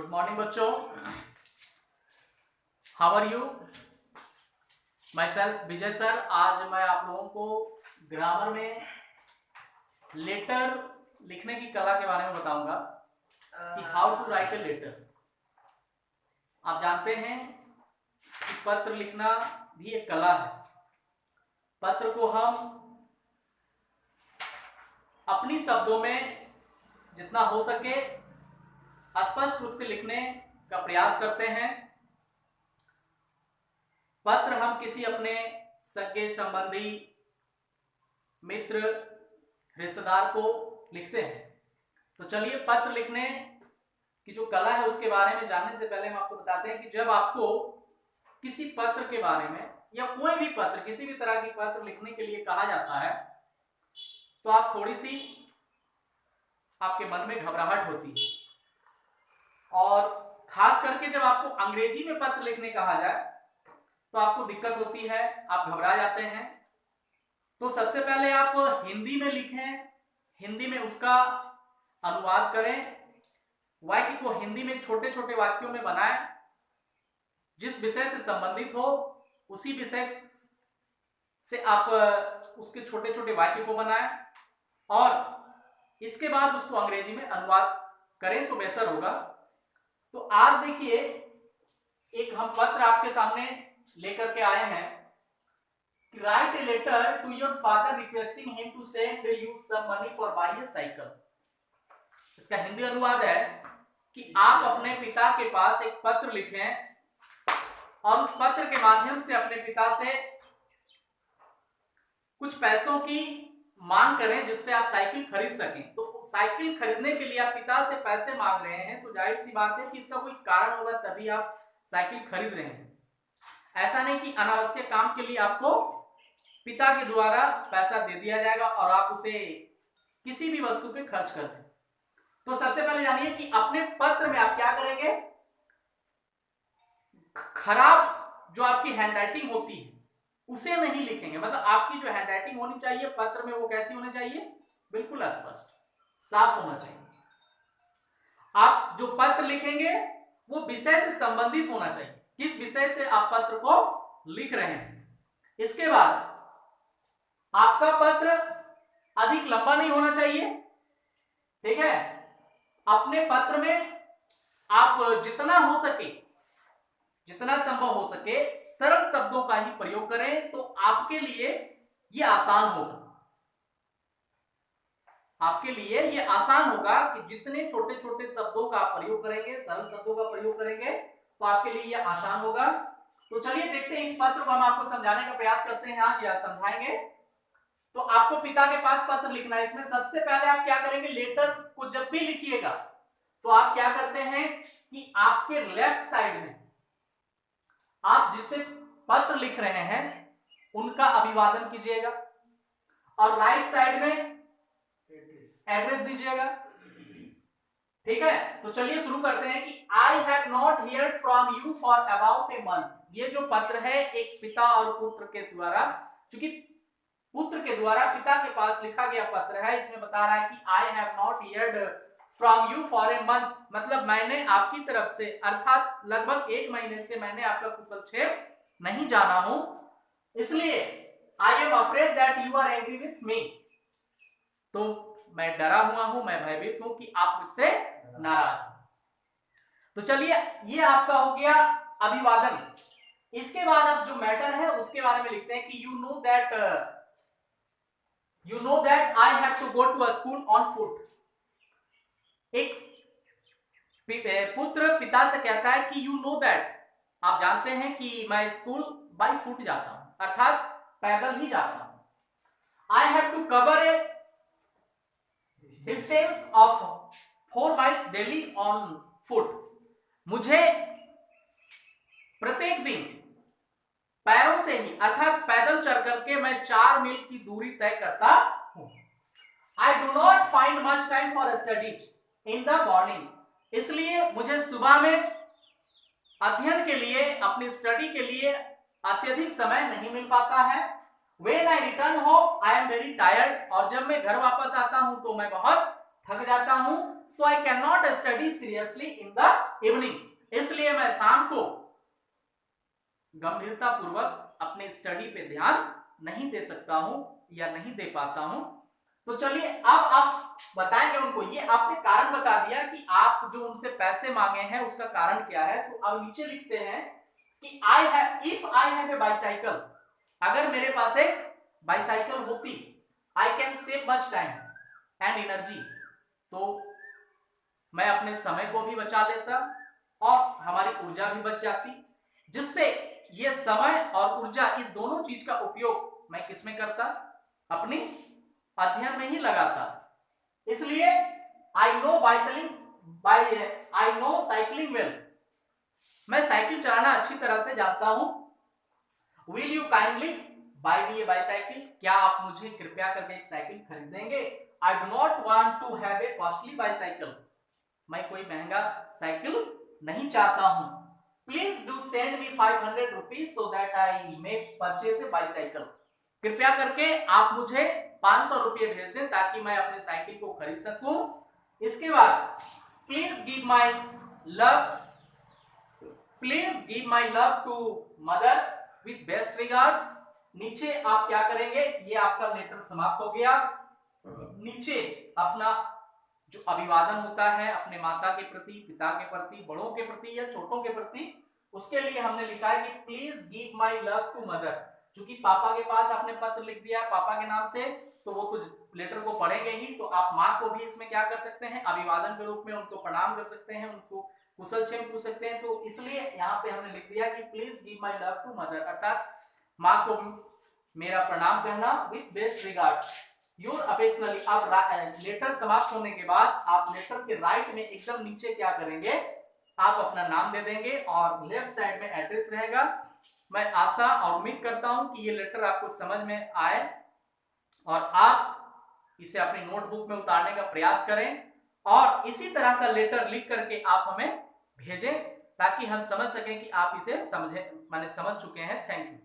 Good morning बच्चों, how are you? Myself Vijay sir. आज मैं आप लोगों को ग्रामर में लेटर लिखने की कला के बारे में बताऊंगा कि how to write a letter. आप जानते हैं कि पत्र लिखना भी एक कला है। पत्र को हम अपनी शब्दों में जितना हो सके स्पष्ट रूप से लिखने का प्रयास करते हैं। पत्र हम किसी अपने सगे संबंधी मित्र रिश्तेदार को लिखते हैं। तो चलिए पत्र लिखने की जो कला है उसके बारे में जानने से पहले हम आपको बताते हैं कि जब आपको किसी पत्र के बारे में या कोई भी पत्र, किसी भी तरह की पत्र लिखने के लिए कहा जाता है तो आप थोड़ी सी आपके मन में घबराहट होती है, और खास करके जब आपको अंग्रेजी में पत्र लिखने कहा जाए तो आपको दिक्कत होती है, आप घबरा जाते हैं। तो सबसे पहले आप हिंदी में लिखें, हिंदी में उसका अनुवाद करें, वाक्य को हिंदी में छोटे छोटे वाक्यों में बनाएं, जिस विषय से संबंधित हो उसी विषय से आप उसके छोटे छोटे वाक्य को बनाएं और इसके बाद उसको अंग्रेजी में अनुवाद करें तो बेहतर होगा। तो आज देखिए एक हम पत्र आपके सामने लेकर के आए हैं कि write a letter to your father requesting him to send you some money for buying a cycle. इसका हिंदी अनुवाद है कि आप अपने पिता के पास एक पत्र लिखें और उस पत्र के माध्यम से अपने पिता से कुछ पैसों की मांग करें जिससे आप साइकिल खरीद सकें। तो साइकिल खरीदने के लिए आप पिता से पैसे मांग रहे हैं तो जाहिर सी बात है कि इसका कोई कारण होगा तभी आप साइकिल खरीद रहे हैं। ऐसा नहीं कि अनावश्यक काम के लिए आपको पिता के द्वारा पैसा दे दिया जाएगा और आप उसे किसी भी वस्तु पे खर्च कर दें। तो सबसे पहले जानिए कि अपने पत्र में आप क्या करेंगे। खराब जो आपकी हैंडराइटिंग होती है उसे नहीं लिखेंगे, मतलब आपकी जो हैंडराइटिंग होनी चाहिए पत्र में वो कैसी होनी चाहिए, बिल्कुल स्पष्ट साफ होना चाहिए। आप जो पत्र लिखेंगे वो विषय से संबंधित होना चाहिए, किस विषय से आप पत्र को लिख रहे हैं। इसके बाद आपका पत्र अधिक लंबा नहीं होना चाहिए, ठीक है। अपने पत्र में आप जितना हो सके, जितना संभव हो सके सरल शब्दों का ही प्रयोग करें तो आपके लिए यह आसान होगा। आपके लिए यह आसान होगा कि जितने छोटे छोटे शब्दों का प्रयोग करेंगे, सरल शब्दों का प्रयोग करेंगे तो आपके लिए यह आसान होगा। तो चलिए देखते हैं, इस पत्र को हम आपको समझाने का प्रयास करते हैं आज या समझाएंगे। तो आपको पिता के पास पत्र लिखना है। इसमें सबसे पहले आप क्या करेंगे, लेटर को जब भी लिखिएगा तो आप क्या करते हैं कि आपके लेफ्ट साइड में आप जिससे पत्र लिख रहे हैं उनका अभिवादन कीजिएगा और राइट साइड में एड्रेस दीजिएगा, ठीक है। तो चलिए शुरू करते हैं कि I have not heard from you for about a month. ये जो पत्र है एक पिता और पुत्र के द्वारा, क्योंकि पुत्र के द्वारा पिता के पास लिखा गया पत्र है, इसमें बता रहा है कि I have not heard from you for a month, मतलब मैंने आपकी तरफ से अर्थात लगभग 1 महीने से मैंने आपका कुशलक्षेम नहीं जाना हूं, इसलिए I am afraid that you are angry with me. तो मैं डरा हुआ हूं, मैं भयभीत हूं कि आप मुझसे नाराज। तो चलिए ये आपका हो गया अभिवादन। इसके बाद अब जो मैटर है उसके बारे में लिखते हैं कि you know that I have to go to a school on foot. एक पुत्र पिता से कहता है कि यू नो दैट, आप जानते हैं कि मैं स्कूल बाय फुट जाता हूं, अर्थात पैदल ही जाता हूं। I have to cover a distance of 4 miles daily on foot. मुझे प्रत्येक दिन पैरों से ही अर्थात पैदल चल करके मैं 4 मील की दूरी तय करता हूं। आई do not find much time for studies in the morning, इसलिए मुझे सुबह में अध्ययन के लिए, अपनी स्टडी के लिए अत्यधिक समय नहीं मिल पाता है। When I return home, I am very tired, और जब मैं घर वापस आता हूं तो मैं बहुत थक जाता हूं। So I can not study seriously in the evening, इसलिए मैं शाम को गंभीरता पूर्वक अपने स्टडी पे ध्यान नहीं दे सकता हूं या नहीं दे पाता हूं। तो चलिए अब आप बताएंगे उनको, ये आपने कारण बता दिया कि आप जो उनसे पैसे मांगे हैं उसका कारण क्या है। तो अब नीचे लिखते हैं कि if I have a bicycle, अगर मेरे पास एक बाइसाइकिल होती, I can save much time and energy, तो मैं अपने समय को भी बचा लेता और हमारी ऊर्जा भी बच जाती, जिससे ये समय और ऊर्जा इस दोनों चीज का उपयोग मैं किसमें करता, अपनी अध्ययन में ही लगाता। इसलिए आई नो साइकिलिंग वेल, मैं साइकिल चलाना अच्छी तरह से जानता हूं। Will you kindly buy me a bicycle, क्या आप मुझे कृपया करके एक साइकिल खरीद देंगे। I do not want to have a costly bicycle, मैं कोई महंगा साइकिल नहीं चाहता हूं। Please do send me 500 rupees so that I may purchase a bicycle, कृपया करके आप मुझे 500 रुपये भेज दें ताकि मैं अपने साइकिल को खरीद सकूं। इसके बाद please give my love to mother with best regards. नीचे आप क्या करेंगे, ये आपका लेटर समाप्त हो गया। नीचे अपना जो अभिवादन होता है अपने माता के प्रति, पिता के प्रति, बड़ों के प्रति या छोटों के प्रति, उसके लिए हमने लिखा है कि please give my love to mother. क्योंकि पापा के पास आपने पत्र लिख दिया पापा के नाम से, तो वो तो लेटर को पढ़ेंगे ही, तो आप माँ को भी इसमें क्या कर सकते हैं, अभिवादन के रूप में उनको प्रणाम कर सकते हैं, उनको कुशल क्षेम पूछ सकते हैं। तो इसलिए यहाँ पे हमने लिख दिया कि please give my love to mother, अर्थात माँ को मेरा प्रणाम कहना with best regards your affectionately. अब लेटर समाप्त होने के बाद आप लेटर के राइट में एकदम नीचे क्या करेंगे, आप अपना नाम दे देंगे और लेफ्ट साइड में एड्रेस रहेगा। मैं आशा और उम्मीद करता हूं कि ये लेटर आपको समझ में आए और आप इसे अपनी नोटबुक में उतारने का प्रयास करें और इसी तरह का लेटर लिख करके आप हमें भेजें ताकि हम समझ सकें कि आप इसे समझ चुके हैं। Thank you.